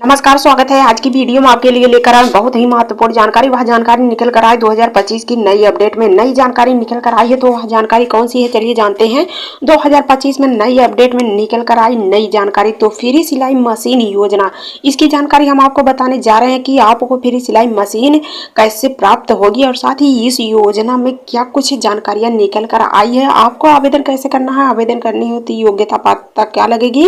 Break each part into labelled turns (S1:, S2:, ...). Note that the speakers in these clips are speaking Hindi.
S1: नमस्कार, स्वागत है। आज की वीडियो में आपके लिए लेकर आए बहुत ही महत्वपूर्ण जानकारी। वह जानकारी निकल कर आई 2025 की नई अपडेट में। नई जानकारी निकल कर आई है तो वह जानकारी कौन सी है, चलिए जानते हैं। 2025 में नई अपडेट में निकल कर आई नई जानकारी तो फ्री सिलाई मशीन योजना, इसकी जानकारी हम आपको बताने जा रहे हैं कि आपको फ्री सिलाई मशीन कैसे प्राप्त होगी और साथ ही इस योजना में क्या कुछ जानकारियां निकल कर आई है। आपको आवेदन कैसे करना है, आवेदन करनी होती योग्यता पात्रता क्या लगेगी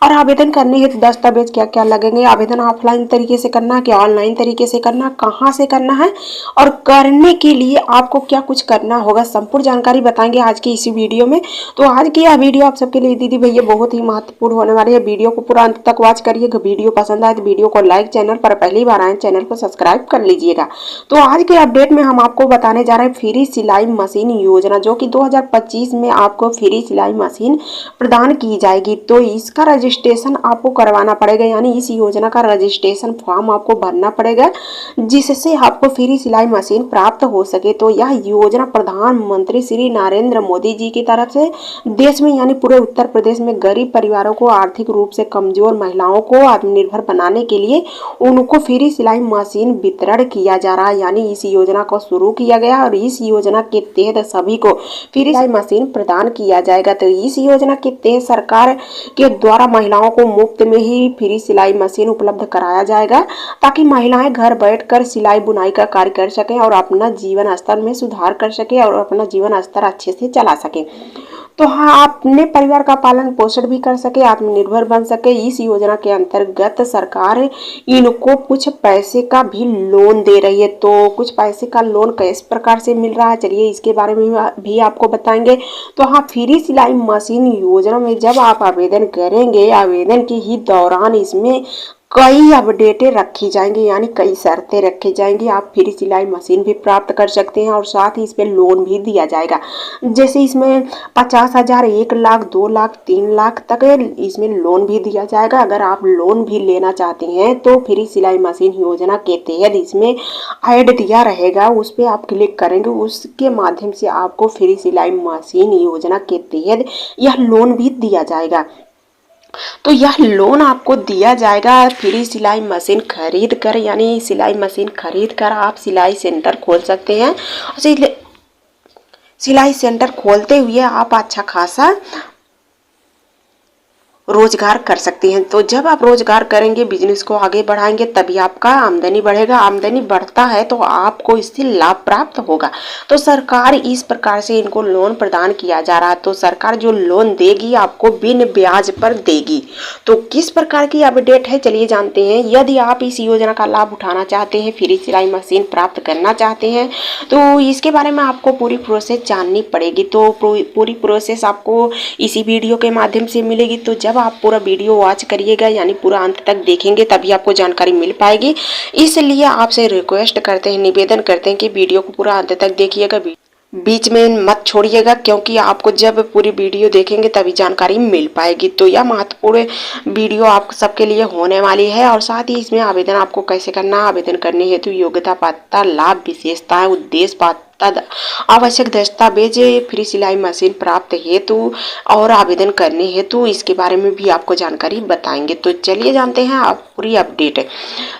S1: और आवेदन करने हेतु दस्तावेज क्या क्या लगेंगे, आवेदन ऑफलाइन तरीके से करना है कि ऑनलाइन तरीके से करना, कहाँ से करना है और करने के लिए आपको क्या कुछ करना होगा, संपूर्ण जानकारी बताएंगे आज की इसी वीडियो में। तो आज की यह वीडियो आप सबके लिए दीदी भैया बहुत ही महत्वपूर्ण होने वाली है। वीडियो को पूरा अंत तक वॉच करिएगा। वीडियो पसंद आए तो वीडियो को लाइक, चैनल पर पहली बार आए चैनल को सब्सक्राइब कर लीजिएगा। तो आज के अपडेट में हम आपको बताने जा रहे हैं फ्री सिलाई मशीन योजना, जो कि 2025 में आपको फ्री सिलाई मशीन प्रदान की जाएगी। तो इसका रजिस्ट्रेशन आपको करवाना पड़ेगा, यानी इस योजना का रजिस्ट्रेशन फॉर्म आपको भरना पड़ेगा जिससे आपको फ्री सिलाई मशीन प्राप्त हो सके। तो यह योजना प्रधानमंत्री श्री नरेंद्र मोदी जी की तरफ से देश में यानी पूरे उत्तर प्रदेश में गरीब परिवारों को, आर्थिक रूप से कमजोर महिलाओं को आत्मनिर्भर बनाने के लिए उनको फ्री सिलाई मशीन वितरण किया जा रहा है। यानी इस योजना को शुरू किया गया और इस योजना के तहत सभी को फ्री सिलाई मशीन प्रदान किया जाएगा। तो इस योजना के तहत सरकार के द्वारा महिलाओं को मुफ्त में ही फ्री सिलाई मशीन उपलब्ध कराया जाएगा ताकि महिलाएं घर बैठकर सिलाई बुनाई का कार्य कर सकें और अपना जीवन स्तर में सुधार कर सके और अपना जीवन स्तर अच्छे से चला सके। तो हाँ, अपने परिवार का पालन पोषण भी कर सके, आत्मनिर्भर बन सके। इस योजना के अंतर्गत सरकार इनको कुछ पैसे का भी लोन दे रही है। तो कुछ पैसे का लोन किस प्रकार से मिल रहा है, चलिए इसके बारे में भी आपको बताएंगे। तो हाँ, फ्री सिलाई मशीन योजना में जब आप आवेदन करेंगे, आवेदन के ही दौरान इसमें कई अपडेटें रखी जाएंगी, यानी कई शर्तें रखी जाएंगी। आप फ्री सिलाई मशीन भी प्राप्त कर सकते हैं और साथ ही इस पे लोन भी दिया जाएगा। जैसे इसमें 50,000, 1 लाख, 2 लाख, 3 लाख तक इसमें लोन भी दिया जाएगा। अगर आप लोन भी लेना चाहते हैं तो फ्री सिलाई मशीन योजना के तहत इसमें ऐड दिया रहेगा, उस पर आप क्लिक करेंगे, उसके माध्यम से आपको फ्री सिलाई मशीन योजना के तहत यह लोन भी दिया जाएगा। तो यह लोन आपको दिया जाएगा फ्री सिलाई मशीन खरीद कर, यानी सिलाई मशीन खरीद कर आप सिलाई सेंटर खोल सकते हैं। सिलाई सेंटर खोलते हुए आप अच्छा खासा रोजगार कर सकते हैं। तो जब आप रोजगार करेंगे, बिजनेस को आगे बढ़ाएंगे, तभी आपका आमदनी बढ़ेगा। आमदनी बढ़ता है तो आपको इससे लाभ प्राप्त होगा। तो सरकार इस प्रकार से इनको लोन प्रदान किया जा रहा है। तो सरकार जो लोन देगी आपको बिन ब्याज पर देगी। तो किस प्रकार की अपडेट है, चलिए जानते हैं। यदि आप इस योजना का लाभ उठाना चाहते हैं, फ्री सिलाई मशीन प्राप्त करना चाहते हैं, तो इसके बारे में आपको पूरी प्रोसेस जाननी पड़ेगी। तो पूरी प्रोसेस आपको इसी वीडियो के माध्यम से मिलेगी। तो जब आप पूरा वीडियो वॉच करिएगा, यानी पूरा अंत तक देखेंगे, तभी आपको जानकारी मिल पाएगी। इसलिए आपसे रिक्वेस्ट करते हैं, निवेदन करते हैं कि वीडियो को पूरा अंत तक देखिएगा, बीच में मत छोड़िएगा, क्योंकि आपको जब पूरी वीडियो देखेंगे तभी जानकारी मिल पाएगी। तो यह महत्वपूर्ण वीडियो आप सबके लिए होने वाली है और साथ ही इसमें आवेदन आपको कैसे करना, आवेदन करने हेतु योग्यता पात्रता, लाभ, विशेषताएं, उद्देश्य, पात्रता, आवश्यक दस्तावेज, फ्री सिलाई मशीन प्राप्त हेतु और आवेदन करने हेतु, इसके बारे में भी आपको जानकारी बताएंगे। तो चलिए जानते हैं आप पूरी अपडेट।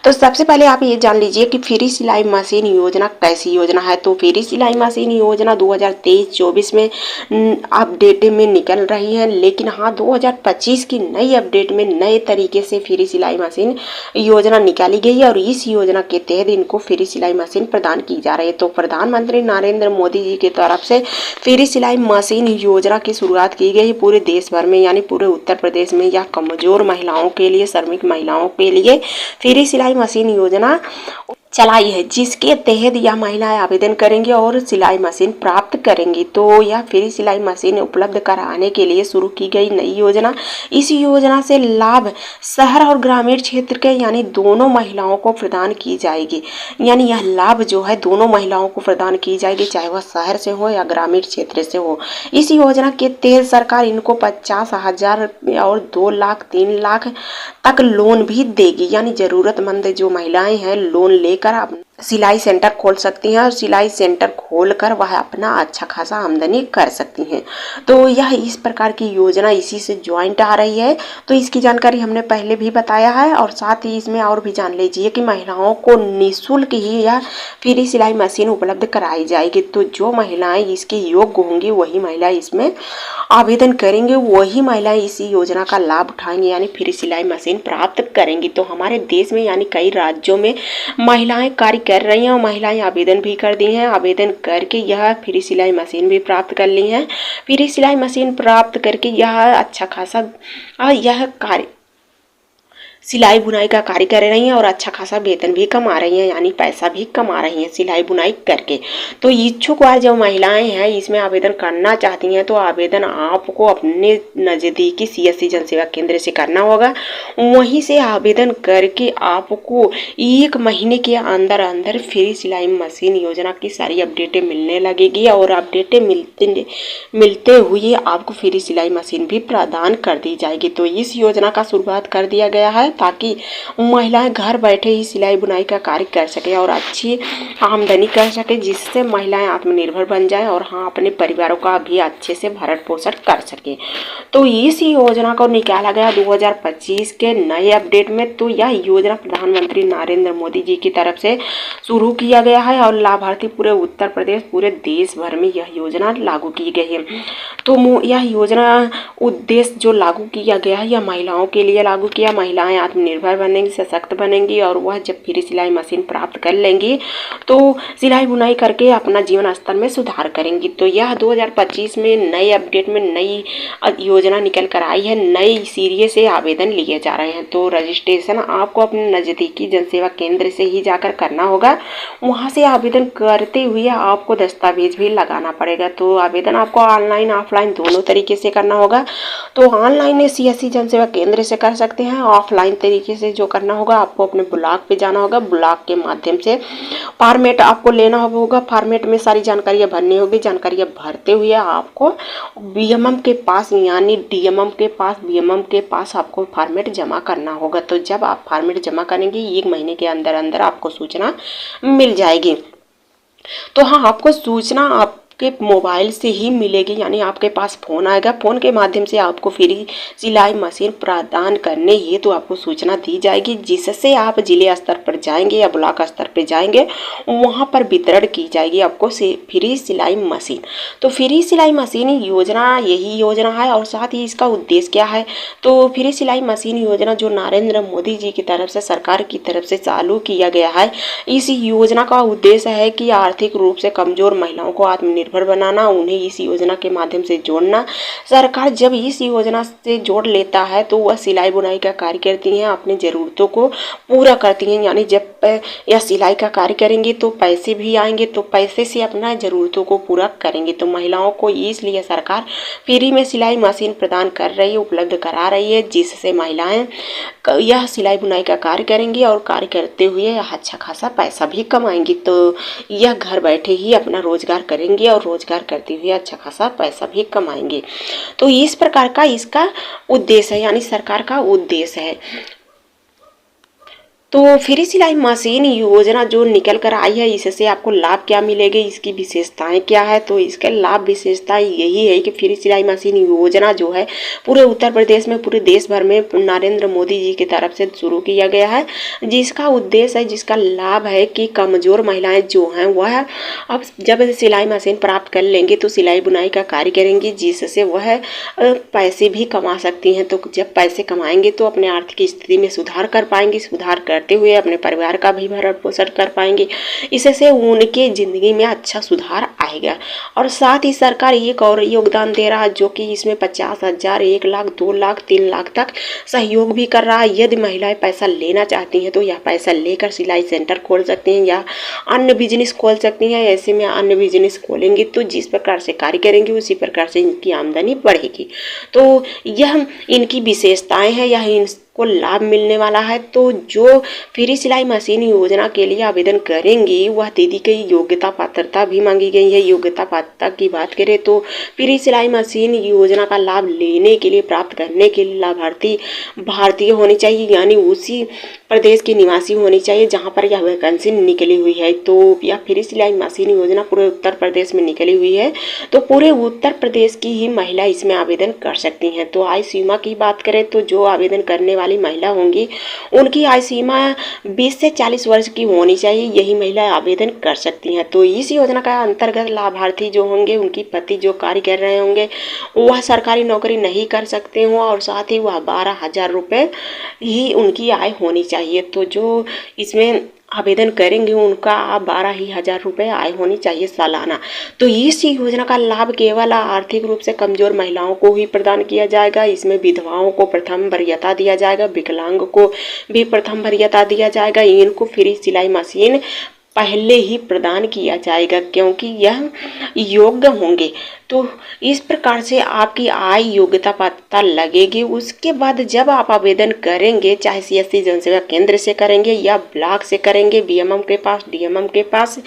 S1: तो सबसे पहले आप ये जान लीजिए कि फ्री सिलाई मशीन योजना कैसी योजना है। तो फ्री सिलाई मशीन योजना 2023-24 में अपडेट में निकल रही है, लेकिन हाँ 2025 की नई अपडेट में नए तरीके से फ्री सिलाई मशीन योजना निकाली गई है और इस योजना के तहत इनको फ्री सिलाई मशीन प्रदान की जा रही है। तो प्रधानमंत्री नरेंद्र मोदी जी की तरफ से फ्री सिलाई मशीन योजना की शुरुआत की गई पूरे देश भर में, यानी पूरे उत्तर प्रदेश में। यह कमजोर महिलाओं के लिए, श्रमिक महिलाओं के लिए फ्री सिलाई मशीन योजना चलाई है, जिसके तहत यह महिलाएं आवेदन करेंगी और सिलाई मशीन प्राप्त करेंगी। तो यह फ्री सिलाई मशीन उपलब्ध कराने के लिए शुरू की गई नई योजना। इस योजना से लाभ शहर और ग्रामीण क्षेत्र के यानी दोनों महिलाओं को प्रदान की जाएगी। यानी यह लाभ जो है दोनों महिलाओं को प्रदान की जाएगी, चाहे वह शहर से हो या ग्रामीण क्षेत्र से हो। इस योजना के तहत सरकार इनको 50,000 और 2 लाख, 3 लाख तक लोन भी देगी। यानी जरूरतमंद जो महिलाएं हैं लोन लेकर आप सिलाई सेंटर खोल सकती हैं और सिलाई सेंटर खोलकर वह अपना अच्छा खासा आमदनी कर सकती हैं। तो यह इस प्रकार की योजना इसी से जॉइंट आ रही है। तो इसकी जानकारी हमने पहले भी बताया है और साथ ही इसमें और भी जान लीजिए कि महिलाओं को निःशुल्क ही यह फ्री सिलाई मशीन उपलब्ध कराई जाएगी। तो जो महिलाएं इसके योग्य होंगी वही महिलाएं इसमें आवेदन करेंगे, वही महिलाएं इस योजना का लाभ उठाएंगी यानी फ्री सिलाई मशीन प्राप्त करेंगी। तो हमारे देश में यानी कई राज्यों में महिलाएं कार्य कर रही हैं और महिलाएं आवेदन भी कर दी हैं। आवेदन करके यह फ्री सिलाई मशीन भी प्राप्त कर ली हैं। फ्री सिलाई मशीन प्राप्त करके यह अच्छा खासा यह कार्य सिलाई बुनाई का कार्य कर रही हैं और अच्छा खासा वेतन भी कमा रही हैं यानी पैसा भी कमा रही हैं सिलाई बुनाई करके। तो इच्छुक वाली जो महिलाएं हैं इसमें आवेदन करना चाहती हैं तो आवेदन आपको अपने नज़दीकी CSC जनसेवा केंद्र से करना होगा। वहीं से आवेदन करके आपको 1 महीने के अंदर अंदर फ्री सिलाई मशीन योजना की सारी अपडेटें मिलने लगेगी और अपडेटें मिलते हुए आपको फ्री सिलाई मशीन भी प्रदान कर दी जाएगी। तो इस योजना का शुरुआत कर दिया गया है ताकि महिलाएं घर बैठे ही सिलाई बुनाई का कार्य कर सके और अच्छी आमदनी कर सके, जिससे महिलाएं आत्मनिर्भर बन जाएं और हाँ अपने परिवारों का भी अच्छे से भरण पोषण कर सके। तो इस योजना को निकाला गया 2025 के नए अपडेट में। तो यह योजना प्रधानमंत्री नरेंद्र मोदी जी की तरफ से शुरू किया गया है और लाभार्थी पूरे उत्तर प्रदेश पूरे देश भर में यह योजना लागू की गई है। तो यह योजना उद्देश्य जो लागू किया गया है यह महिलाओं के लिए लागू किया। महिलाएं आत्मनिर्भर बनेंगी, सशक्त बनेंगी और वह जब फ्री सिलाई मशीन प्राप्त कर लेंगी तो सिलाई बुनाई करके अपना जीवन स्तर में सुधार करेंगी। तो यह 2025 में नए अपडेट में नई योजना निकल कर आई है। नई सीरियल से आवेदन लिए जा रहे हैं। तो रजिस्ट्रेशन आपको अपने नज़दीकी जनसेवा केंद्र से ही जाकर करना होगा। वहां से आवेदन करते हुए आपको दस्तावेज भी लगाना पड़ेगा। तो आवेदन आपको ऑनलाइन ऑफलाइन दोनों तरीके से करना होगा। तो ऑनलाइन CSC जनसेवा केंद्र से कर सकते हैं। ऑफलाइन तरीके से जो करना होगा आपको अपने ब्लॉक पे जाना होगा। ब्लॉक के माध्यम से फॉर्मेट आपको लेना होगा। फॉर्मेट में सारी जानकारियाँ भरनी होगी। जानकारियाँ भरते हुए आपको BMM के पास यानी DMM के पास BMM के पास आपको फॉर्मेट जमा करना होगा। तो जब आप फॉर्मेट जमा करेंगे 1 महीने के अंदर अंदर आपको सूचना मिल जाएगी। तो हाँ आपको सूचना आपके मोबाइल से ही मिलेगी यानी आपके पास फ़ोन आएगा। फ़ोन के माध्यम से आपको फ्री सिलाई मशीन प्रदान करने हेतु तो आपको सूचना दी जाएगी, जिससे आप जिले स्तर पर जाएंगे या ब्लॉक स्तर पर जाएंगे वहाँ पर वितरण की जाएगी आपको फ्री सिलाई मशीन। तो फ्री सिलाई मशीन योजना यही योजना है और साथ ही इसका उद्देश्य क्या है। तो फ्री सिलाई मशीन योजना जो नरेंद्र मोदी जी की तरफ से सरकार की तरफ से चालू किया गया है, इस योजना का उद्देश्य है कि आर्थिक रूप से कमजोर महिलाओं को आत्मनिर्भर बनाना, उन्हें इस योजना के माध्यम से जोड़ना। सरकार जब इस योजना से जोड़ लेता है तो वह सिलाई बुनाई का कार्य करती हैं, अपनी ज़रूरतों को पूरा करती हैं। यानी जब यह सिलाई का कार्य करेंगे तो पैसे भी आएंगे, तो पैसे से अपना ज़रूरतों को पूरा करेंगे। तो महिलाओं को इसलिए सरकार फ्री में सिलाई मशीन प्रदान कर रही है, उपलब्ध करा रही है, जिससे महिलाएं यह सिलाई बुनाई का कार्य करेंगी और कार्य करते हुए अच्छा खासा पैसा भी कमाएंगी। तो यह घर बैठे ही अपना रोजगार करेंगे और रोजगार करते हुए अच्छा खासा पैसा भी कमाएंगे। तो इस प्रकार का इसका उद्देश्य है यानी सरकार का उद्देश्य है। तो फ्री सिलाई मशीन योजना जो निकल कर आई है इससे आपको लाभ क्या मिलेगी, इसकी विशेषताएं क्या है। तो इसके लाभ विशेषताएं यही है कि फ्री सिलाई मशीन योजना जो है पूरे उत्तर प्रदेश में पूरे देश भर में नरेंद्र मोदी जी की तरफ से शुरू किया गया है, जिसका उद्देश्य है जिसका लाभ है कि कमज़ोर महिलाएं जो हैं वह अब जब सिलाई मशीन प्राप्त कर लेंगी तो सिलाई बुनाई का कार्य करेंगी, जिससे वह पैसे भी कमा सकती हैं। तो जब पैसे कमाएंगे तो अपने आर्थिक स्थिति में सुधार कर पाएंगी, सुधार करते हुए अपने परिवार का भी भरण पोषण कर पाएंगे। इससे उनके ज़िंदगी में अच्छा सुधार आएगा। और साथ ही सरकार एक और योगदान दे रहा है जो कि इसमें 50,000, 1 लाख, 2 लाख, 3 लाख तक सहयोग भी कर रहा है। यदि महिलाएं पैसा लेना चाहती हैं तो यह पैसा लेकर सिलाई सेंटर खोल सकती हैं या अन्य बिजनेस खोल सकती हैं। ऐसे में अन्य बिजनेस खोलेंगी तो जिस प्रकार से कार्य करेंगी उसी प्रकार से इनकी आमदनी बढ़ेगी। तो यह इनकी विशेषताएं हैं, यह को लाभ मिलने वाला है। तो जो फ्री सिलाई मशीन योजना के लिए आवेदन करेंगी वह दीदी की योग्यता पात्रता भी मांगी गई है। योग्यता पात्रता की बात करें तो फ्री सिलाई मशीन योजना का लाभ लेने के लिए, प्राप्त करने के लिए लाभार्थी भारतीय होनी चाहिए, यानी उसी प्रदेश की निवासी होनी चाहिए जहां पर यह वैकेंसी निकली हुई है। तो यह फ्री सिलाई मशीन योजना पूरे उत्तर प्रदेश में निकली हुई है, तो पूरे उत्तर प्रदेश की ही महिला इसमें आवेदन कर सकती हैं। तो आयु सीमा की बात करें तो जो आवेदन करने वाली महिला होंगी उनकी आयु सीमा 20 से 40 वर्ष की होनी चाहिए, यही महिला आवेदन कर सकती हैं। तो इस योजना का अंतर्गत लाभार्थी जो होंगे उनकी पति जो कार्य कर रहे होंगे वह सरकारी नौकरी नहीं कर सकते हों और साथ ही वह 12,000 रुपये ही उनकी आय होनी चाहिए। तो जो इसमें आवेदन करेंगे उनका 12,000 रुपये आय होनी चाहिए सालाना। तो इस योजना का लाभ केवल आर्थिक रूप से कमजोर महिलाओं को ही प्रदान किया जाएगा। इसमें विधवाओं को प्रथम वरीयता दिया जाएगा, विकलांग को भी प्रथम वरीयता दिया जाएगा। इनको फ्री सिलाई मशीन पहले ही प्रदान किया जाएगा क्योंकि यह योग्य होंगे। तो इस प्रकार से आपकी आय योग्यता पात्रता लगेगी। उसके बाद जब आप आवेदन करेंगे, चाहे CSC जनसेवा केंद्र से करेंगे या ब्लॉक से करेंगे, BMM के पास, DMM के पास,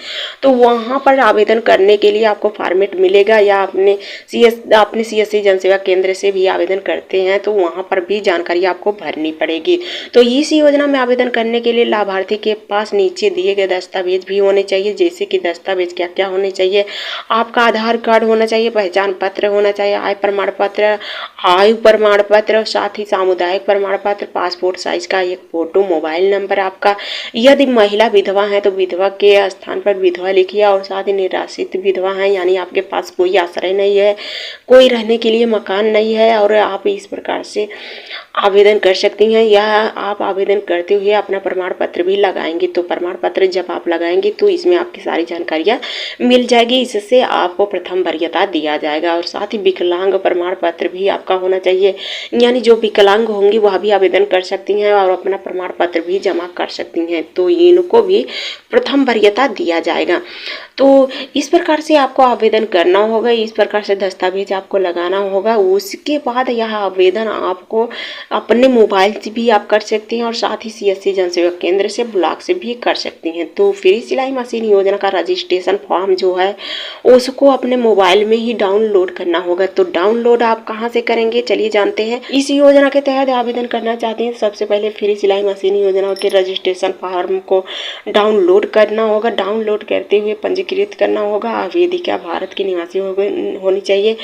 S1: तो वहाँ पर आवेदन करने के लिए आपको फॉर्मेट मिलेगा, या अपने CSC जनसेवा केंद्र से भी आवेदन करते हैं तो वहाँ पर भी जानकारी आपको भरनी पड़ेगी। तो इस योजना में आवेदन करने के लिए लाभार्थी के पास नीचे दिए गए दस्तावेज भी होने चाहिए। जैसे कि दस्तावेज क्या क्या होने चाहिए, आपका आधार कार्ड होना चाहिए, पहचान पत्र होना चाहिए, आय प्रमाण पत्र, आयु प्रमाण पत्र, साथ ही सामुदायिक प्रमाण पत्र, पासपोर्ट साइज का एक फोटो, मोबाइल नंबर आपका। यदि महिला विधवा है तो विधवा के स्थान पर विधवा लिखिए, और साथ ही निराश्रित विधवा है यानी आपके पास कोई आश्रय नहीं है, कोई रहने के लिए मकान नहीं है और आप इस प्रकार से आवेदन कर सकती हैं, या आप आवेदन करते हुए अपना प्रमाण पत्र भी लगाएंगे। तो प्रमाण पत्र जब आप लगाएंगे तो इसमें आपकी सारी जानकारियाँ मिल जाएगी, इससे आपको प्रथम वरीयता दिया जाएगा। और साथ ही विकलांग प्रमाण पत्र भी आपका होना चाहिए, यानी जो विकलांग होंगी वह भी आवेदन कर सकती हैं और अपना प्रमाण पत्र भी जमा कर सकती हैं, तो इनको भी प्रथम वरीयता दिया जाएगा। तो इस प्रकार से आपको आवेदन करना होगा, इस प्रकार से दस्तावेज आपको लगाना होगा। उसके बाद यह आवेदन आपको अपने मोबाइल से भी आप कर सकते हैं और साथ ही CSC जनसेवा केंद्र से, ब्लॉक से भी कर सकती हैं। तो फ्री सिलाई मशीन योजना का रजिस्ट्रेशन फॉर्म जो है उसको अपने मोबाइल में ही डाउनलोड करना होगा। तो डाउनलोड आप कहाँ से करेंगे, चलिए जानते हैं। इस योजना के तहत आवेदन करना चाहते हैं, सबसे पहले फ्री सिलाई मशीन योजना के रजिस्ट्रेशन फॉर्म को डाउनलोड करना होगा। डाउनलोड करते हुए पंजीकृत करना होगा। आवेदिका भारत की निवासी होनी चाहिए,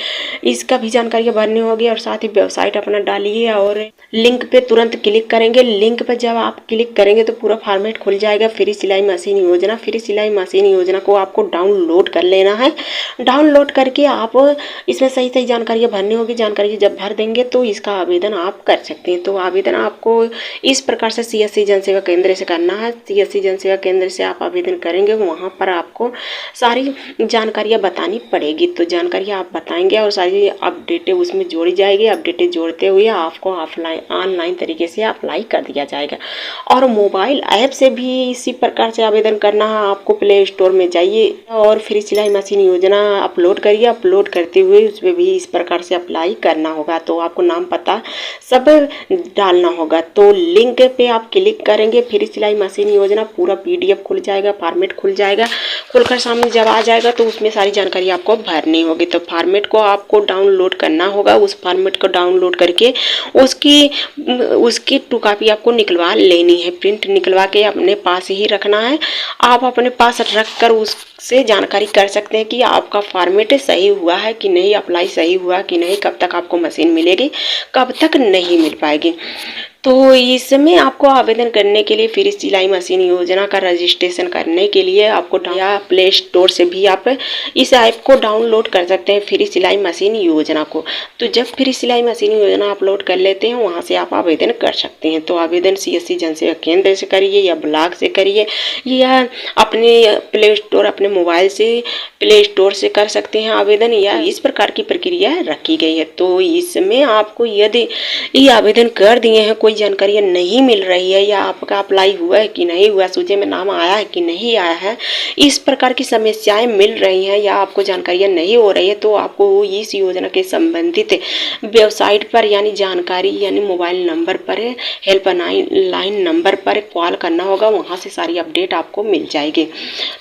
S1: इसका भी जानकारी भरनी होगी। और साथ ही वेबसाइट अपना डालिए और लिंक पे तुरंत क्लिक करेंगे। लिंक पे जब आप क्लिक करेंगे तो पूरा फॉर्मेट खुल जाएगा। फ्री सिलाई मशीन योजना, फ्री सिलाई मशीन योजना को आपको डाउनलोड कर लेना है। डाउनलोड करके आप इसमें सही सही जानकारियाँ भरनी होगी। जानकारी जब भर देंगे तो इसका आवेदन आप कर सकते हैं। तो आवेदन आपको इस प्रकार से CSC जनसेवा केंद्र से करना है। CSC जनसेवा केंद्र से आप आवेदन करेंगे, वहाँ पर आपको सारी जानकारियाँ बतानी पड़ेगी। तो जानकारियाँ आप बताएंगे और सारी अपडेटें उसमें जोड़ी जाएगी। अपडेटें जोड़ते हुए आपको ऑनलाइन तरीके से अप्लाई कर दिया जाएगा। और मोबाइल ऐप से भी इसी प्रकार से आवेदन करना है। आपको प्ले स्टोर में जाइए और फ्री सिलाई मशीन योजना अपलोड करिए। अपलोड करते हुए उसमें भी इस प्रकार से अप्लाई करना होगा। तो आपको नाम पता सब डालना होगा। तो लिंक पे आप क्लिक करेंगे, फ्री सिलाई मशीन योजना पूरा PDF खुल जाएगा, फॉर्मेट खुल जाएगा। खुलकर सामने जब आ जाएगा तो उसमें सारी जानकारी आपको भरनी होगी। तो फॉर्मेट को आपको डाउनलोड करना होगा। उस फॉर्मेट को डाउनलोड करके उसकी 2 कॉपी आपको निकलवा लेनी है। प्रिंट निकलवा के अपने पास ही रखना है। आप अपने पास रख कर उससे जानकारी कर सकते हैं कि आपका फॉर्मेट सही हुआ है कि नहीं, अप्लाई सही हुआ कि नहीं, कब तक आपको मशीन मिलेगी, कब तक नहीं मिल पाएगी। तो इसमें आपको आवेदन करने के लिए फ्री सिलाई मशीन योजना का रजिस्ट्रेशन करने के लिए आपको या प्ले स्टोर से भी आप इस ऐप को डाउनलोड कर सकते हैं, फ्री सिलाई मशीन योजना को। तो जब फ्री सिलाई मशीन योजना अपलोड कर लेते हैं वहाँ से आप आवेदन कर सकते हैं। तो आवेदन CSC जनसेवा केंद्र से करिए या ब्लॉक से करिए, या अपने प्ले स्टोर, अपने मोबाइल से प्ले स्टोर से कर सकते हैं आवेदन, या इस प्रकार की प्रक्रिया रखी गई है। तो इसमें आपको यदि ये आवेदन कर दिए हैं, कोई कोई जानकारी नहीं मिल रही है या आपका अप्लाई हुआ है कि नहीं हुआ, सूची में नाम आया है कि नहीं आया है, इस प्रकार की समस्याएं मिल रही हैं या आपको जानकारियां नहीं हो रही है, तो आपको इस योजना के संबंधित वेबसाइट पर यानी जानकारी यानी मोबाइल नंबर पर हेल्प लाइन नंबर पर कॉल करना होगा। वहां से सारी अपडेट आपको मिल जाएगी,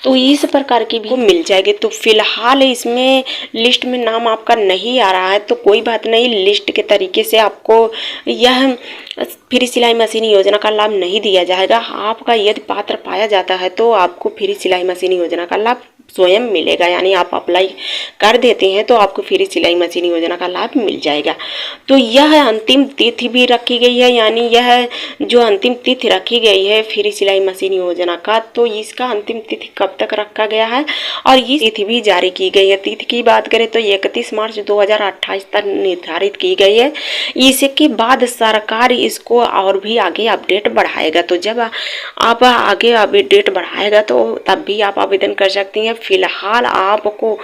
S1: तो इस प्रकार की भी मिल जाएगी। तो फिलहाल इसमें लिस्ट में नाम आपका नहीं आ रहा है तो कोई बात नहीं, लिस्ट के तरीके से आपको यह फ्री सिलाई मशीन योजना का लाभ नहीं दिया जाएगा। आपका यदि पात्र पाया जाता है तो आपको फ्री सिलाई मशीन योजना का लाभ स्वयं मिलेगा, यानी आप अप्लाई कर देते हैं तो आपको फ्री सिलाई मशीन योजना का लाभ मिल जाएगा। तो यह अंतिम तिथि भी रखी गई है, यानी यह जो अंतिम तिथि रखी गई है फ्री सिलाई मशीन योजना का, तो इसका अंतिम तिथि कब तक रखा गया है और ये तिथि भी जारी की गई है। तिथि की बात करें तो 31 मार्च 2028 तक निर्धारित की गई है। इसके बाद सरकार इसको और भी आगे अपडेट बढ़ाएगा, तो जब आप आगे अपडेट बढ़ाएगा तो तब भी आप आवेदन कर सकती हैं। फिलहाल आपको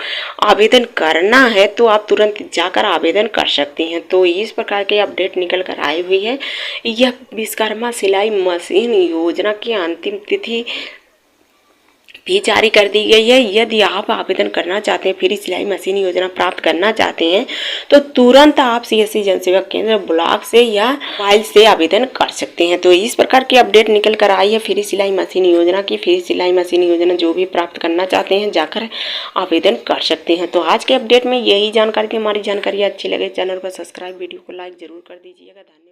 S1: आवेदन करना है तो आप तुरंत जाकर आवेदन कर सकती हैं। तो इस प्रकार के अपडेट निकल कर आई हुई है। यह विश्वकर्मा सिलाई मशीन योजना की अंतिम तिथि भी जारी कर दी गई है। यदि आप आवेदन करना चाहते हैं, फ्री सिलाई मशीन योजना प्राप्त करना चाहते हैं, तो तुरंत आप CSC जनसेवा केंद्र ब्लॉक से या मोबाइल से आवेदन कर सकते हैं। तो इस प्रकार की अपडेट निकल कर आई है फ्री सिलाई मशीन योजना की। फ्री सिलाई मशीन योजना जो भी प्राप्त करना चाहते हैं जाकर आवेदन कर सकते हैं। तो आज के अपडेट में यही जानकारी थी। हमारी जानकारी अच्छी लगे चैनल को सब्सक्राइब, वीडियो को लाइक जरूर कर दीजिएगा। धन्यवाद।